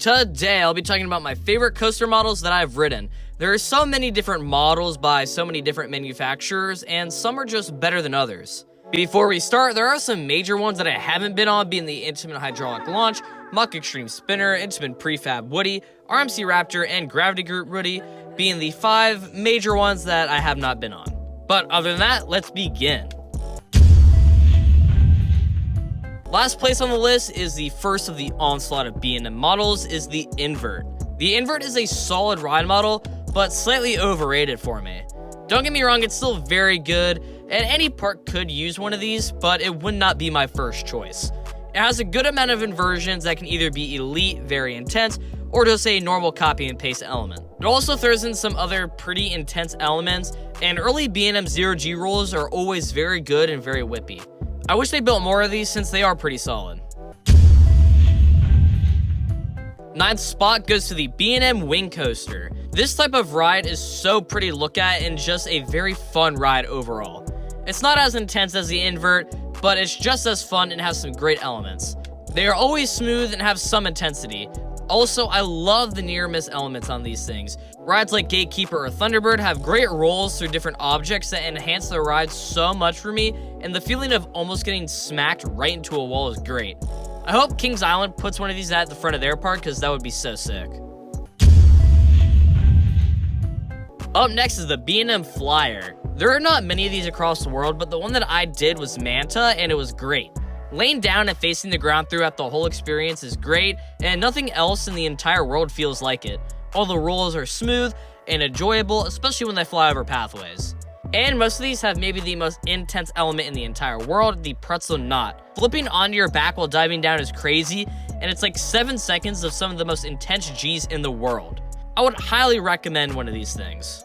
Today, I'll be talking about my favorite coaster models that I've ridden. There are so many different models by so many different manufacturers, and some are just better than others. Before we start, there are some major ones that I haven't been on, being the Intamin Hydraulic Launch, Mach Extreme Spinner, Intamin Prefab Woody, RMC Raptor, and Gravity Group Woody, being the 5 major ones that I have not been on. But other than that, let's begin. Last place on the list is the first of the onslaught of B&M models, is the Invert. The Invert is a solid ride model, but slightly overrated for me. Don't get me wrong, it's still very good, and any park could use one of these, but it would not be my first choice. It has a good amount of inversions that can either be elite, very intense, or just a normal copy and paste element. It also throws in some other pretty intense elements, and early B&M 0G rolls are always very good and very whippy. I wish they built more of these since they are pretty solid. 9th spot goes to the B&M Wing Coaster. This type of ride is so pretty to look at and just a very fun ride overall. It's not as intense as the Invert, but it's just as fun and has some great elements. They are always smooth and have some intensity. Also, I love the near miss elements on these things. Rides like Gatekeeper or Thunderbird have great rolls through different objects that enhance the ride so much for me, and the feeling of almost getting smacked right into a wall is great. I hope Kings Island puts one of these at the front of their park, because that would be so sick. Up next is the B&M Flyer. There are not many of these across the world, but the one that I did was Manta, and it was great. Laying down and facing the ground throughout the whole experience is great, and nothing else in the entire world feels like it. All the rolls are smooth and enjoyable, especially when they fly over pathways. And most of these have maybe the most intense element in the entire world, the pretzel knot. Flipping onto your back while diving down is crazy, and it's like 7 seconds of some of the most intense G's in the world. I would highly recommend one of these things.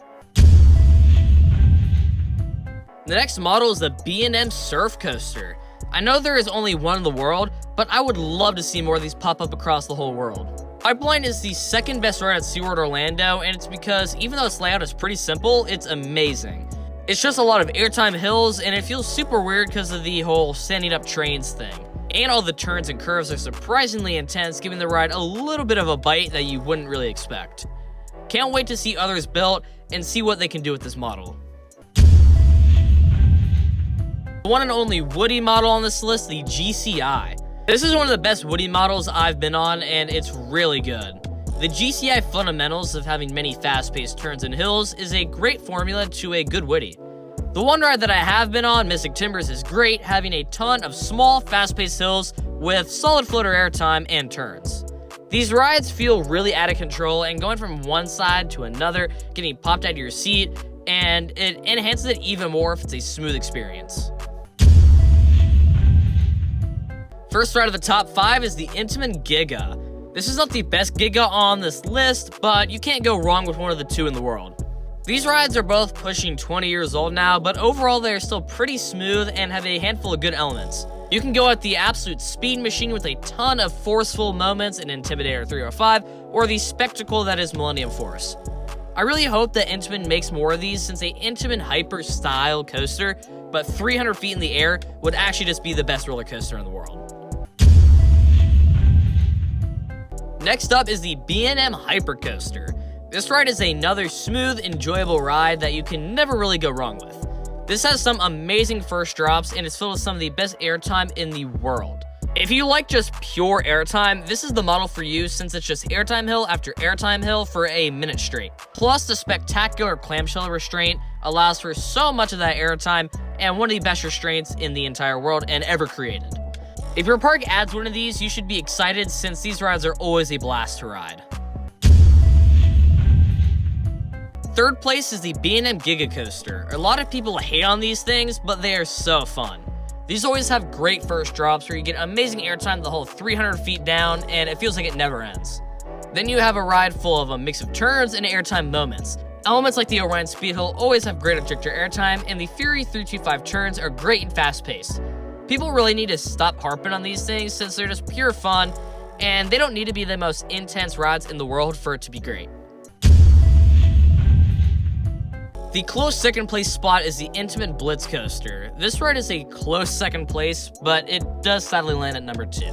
The next model is the B&M Surf Coaster. I know there is only one in the world, but I would love to see more of these pop up across the whole world. Pipeline is the second best ride at SeaWorld Orlando, and it's because even though its layout is pretty simple, it's amazing. It's just a lot of airtime hills, and it feels super weird because of the whole standing up trains thing. And all the turns and curves are surprisingly intense, giving the ride a little bit of a bite that you wouldn't really expect. Can't wait to see others built and see what they can do with this model. The one and only Woody model on this list, the GCI. This is one of the best Woody models I've been on, and it's really good. The GCI fundamentals of having many fast-paced turns and hills is a great formula to a good Woody. The one ride that I have been on, Mystic Timbers, is great, having a ton of small, fast-paced hills with solid floater airtime and turns. These rides feel really out of control, and going from one side to another, getting popped out of your seat, and it enhances it even more if it's a smooth experience. First ride of the top 5 is the Intamin Giga. This is not the best Giga on this list, but you can't go wrong with one of the 2 in the world. These rides are both pushing 20 years old now, but overall they are still pretty smooth and have a handful of good elements. You can go at the absolute speed machine with a ton of forceful moments in Intimidator 305, or the spectacle that is Millennium Force. I really hope that Intamin makes more of these, since a Intamin Hyper style coaster, but 300 feet in the air, would actually just be the best roller coaster in the world. Next up is the B&M Hyper Coaster. This ride is another smooth, enjoyable ride that you can never really go wrong with. This has some amazing first drops, and it's filled with some of the best airtime in the world. If you like just pure airtime, this is the model for you, since it's just airtime hill after airtime hill for a minute straight. Plus, the spectacular clamshell restraint allows for so much of that airtime, and one of the best restraints in the entire world and ever created. If your park adds one of these, you should be excited, since these rides are always a blast to ride. Third place is the B&M Giga Coaster. A lot of people hate on these things, but they are so fun. These always have great first drops where you get amazing airtime the whole 300 feet down, and it feels like it never ends. Then you have a ride full of a mix of turns and airtime moments. Elements like the Orion Speed Hill always have great objector airtime, and the Fury 325 turns are great and fast-paced. People really need to stop harping on these things, since they're just pure fun, and they don't need to be the most intense rides in the world for it to be great. The close second place spot is the Intamin Blitz Coaster. This ride is a close second place, but it does sadly land at number 2.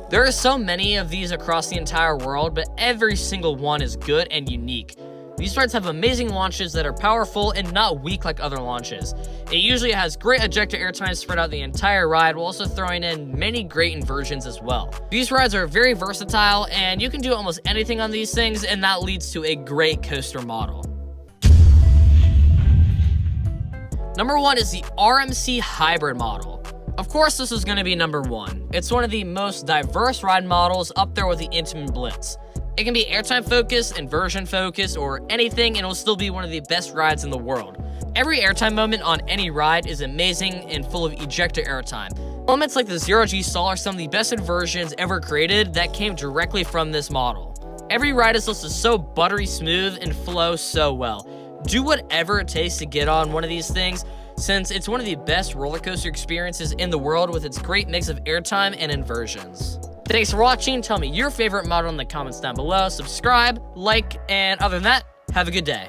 There are so many of these across the entire world, but every single one is good and unique. These rides have amazing launches that are powerful and not weak like other launches. It usually has great ejector airtime spread out the entire ride, while also throwing in many great inversions as well. These rides are very versatile, and you can do almost anything on these things, and that leads to a great coaster model. Number 1 is the RMC Hybrid model. Of course, this is going to be number 1. It's one of the most diverse ride models, up there with the Intamin Blitz. It can be airtime focused, inversion focused, or anything, and it'll still be one of the best rides in the world. Every airtime moment on any ride is amazing and full of ejector airtime. Moments like the 0G stall are some of the best inversions ever created that came directly from this model. Every ride is listed so buttery smooth and flows so well. Do whatever it takes to get on one of these things, since it's one of the best roller coaster experiences in the world with its great mix of airtime and inversions. Thanks for watching. Tell me your favorite model in the comments down below. Subscribe, like, and other than that, have a good day.